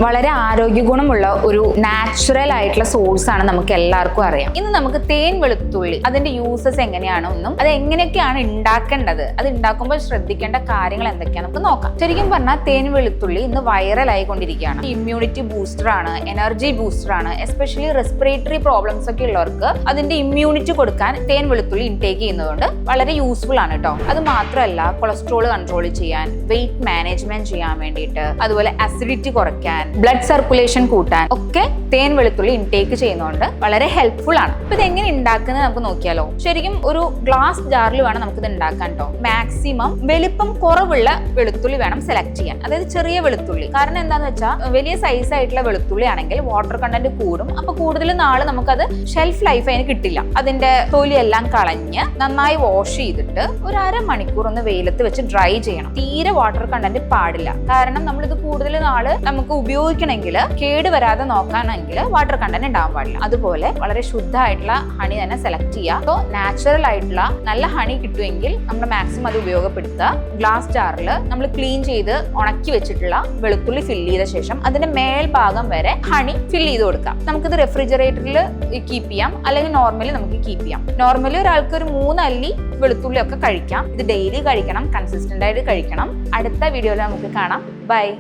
വളരെ ആരോഗ്യ ഗുണമുള്ള ഒരു നാച്ചുറൽ ആയിട്ടുള്ള സോഴ്സ് ആണ് നമുക്ക് എല്ലാവർക്കും അറിയാം. ഇന്ന് നമുക്ക് തേൻ വെളുത്തുള്ളി അതിന്റെ യൂസസ് എങ്ങനെയാണെന്നും അത് എങ്ങനെയൊക്കെയാണ് ഉണ്ടാക്കേണ്ടത്, അത് ഉണ്ടാക്കുമ്പോൾ ശ്രദ്ധിക്കേണ്ട കാര്യങ്ങൾ എന്തൊക്കെയാണ് നമുക്ക് നോക്കാം. ശരിക്കും പറഞ്ഞാൽ തേൻ വെളുത്തുള്ളി ഇന്ന് വൈറൽ ആയിക്കൊണ്ടിരിക്കുകയാണ്. ഇമ്മ്യൂണിറ്റി ബൂസ്റ്റർ ആണ്, എനർജി ബൂസ്റ്റർ ആണ്. എസ്പെഷ്യലി റെസ്പിറേറ്ററി പ്രോബ്ലംസ് ഒക്കെ ഉള്ളവർക്ക് അതിന്റെ ഇമ്മ്യൂണിറ്റി കൊടുക്കാൻ തേൻ വെളുത്തുള്ളി ഇൻടേക്ക് ചെയ്യുന്നതുകൊണ്ട് വളരെ യൂസ്ഫുൾ ആണ് കേട്ടോ. അത് മാത്രമല്ല കൊളസ്ട്രോൾ കൺട്രോൾ ചെയ്യാൻ, വെയിറ്റ് മാനേജ്മെന്റ് ചെയ്യാൻ വേണ്ടിയിട്ട്, അതുപോലെ അസിഡിറ്റി കുറയ്ക്കാൻ, ബ്ലഡ് സർക്കുലേഷൻ കൂട്ടാൻ ഒക്കെ തേൻ വെളുത്തുള്ളി ഇൻടേക്ക് ചെയ്യുന്നതുകൊണ്ട് വളരെ ഹെൽപ്ഫുൾ ആണ്. അപ്പൊ ഇത് എങ്ങനെ ഉണ്ടാക്കുന്നത് നമുക്ക് നോക്കിയാലോ. ശരിക്കും ഒരു ഗ്ലാസ് ജാറിൽ വേണം നമുക്കിത് ഉണ്ടാക്കാൻ കേട്ടോ. മാക്സിമം വലിപ്പം കുറവുള്ള വെളുത്തുള്ളി വേണം സെലക്ട് ചെയ്യാൻ, അതായത് ചെറിയ വെളുത്തുള്ളി. കാരണം എന്താന്ന് വെച്ചാൽ വലിയ സൈസ് ആയിട്ടുള്ള വെളുത്തുള്ളി ആണെങ്കിൽ വാട്ടർ കണ്ടന്റ് കൂടും. അപ്പൊ കൂടുതൽ നാള് നമുക്കത് ഷെൽഫ് ലൈഫ് അതിന് കിട്ടില്ല. അതിന്റെ തൊലിയെല്ലാം കളഞ്ഞ് നന്നായി വാഷ് ചെയ്തിട്ട് ഒരു അരമണിക്കൂർ ഒന്ന് വെയിലത്ത് വെച്ച് ഡ്രൈ ചെയ്യണം. തീരെ വാട്ടർ കണ്ടന്റ് പാടില്ല. കാരണം നമ്മളിത് കൂടുതൽ നാള് നമുക്ക് ഉപയോഗിക്കണമെങ്കിൽ കേട് വരാതെ നോക്കാനെങ്കിൽ വാട്ടർ കണ്ടന്റ് ഉണ്ടാവാൻ പാടില്ല. അതുപോലെ വളരെ ശുദ്ധമായിട്ടുള്ള ഹണി തന്നെ സെലക്ട് ചെയ്യുക. അപ്പോൾ നാച്ചുറൽ ആയിട്ടുള്ള നല്ല ഹണി കിട്ടുമെങ്കിൽ നമ്മൾ മാക്സിമം അത് ഉപയോഗപ്പെടുത്തുക. ഗ്ലാസ് ജാറിൽ നമ്മൾ ക്ലീൻ ചെയ്ത് ഉണക്കി വെച്ചിട്ടുള്ള വെളുത്തുള്ളി ഫില്ല് ചെയ്ത ശേഷം അതിന്റെ മേൽഭാഗം വരെ ഹണി ഫില്ല് ചെയ്ത് കൊടുക്കാം. നമുക്കിത് റെഫ്രിജറേറ്ററിൽ കീപ്പ് ചെയ്യാം, അല്ലെങ്കിൽ നോർമലി നമുക്ക് കീപ്പ് ചെയ്യാം. നോർമലി ഒരാൾക്ക് ഒരു 3 അല്ലി വെളുത്തുള്ളി ഒക്കെ കഴിക്കാം. ഇത് ഡെയിലി കഴിക്കണം, കൺസിസ്റ്റന്റ് ആയിട്ട് കഴിക്കണം. അടുത്ത വീഡിയോയിൽ നമുക്ക് കാണാം. ബൈ.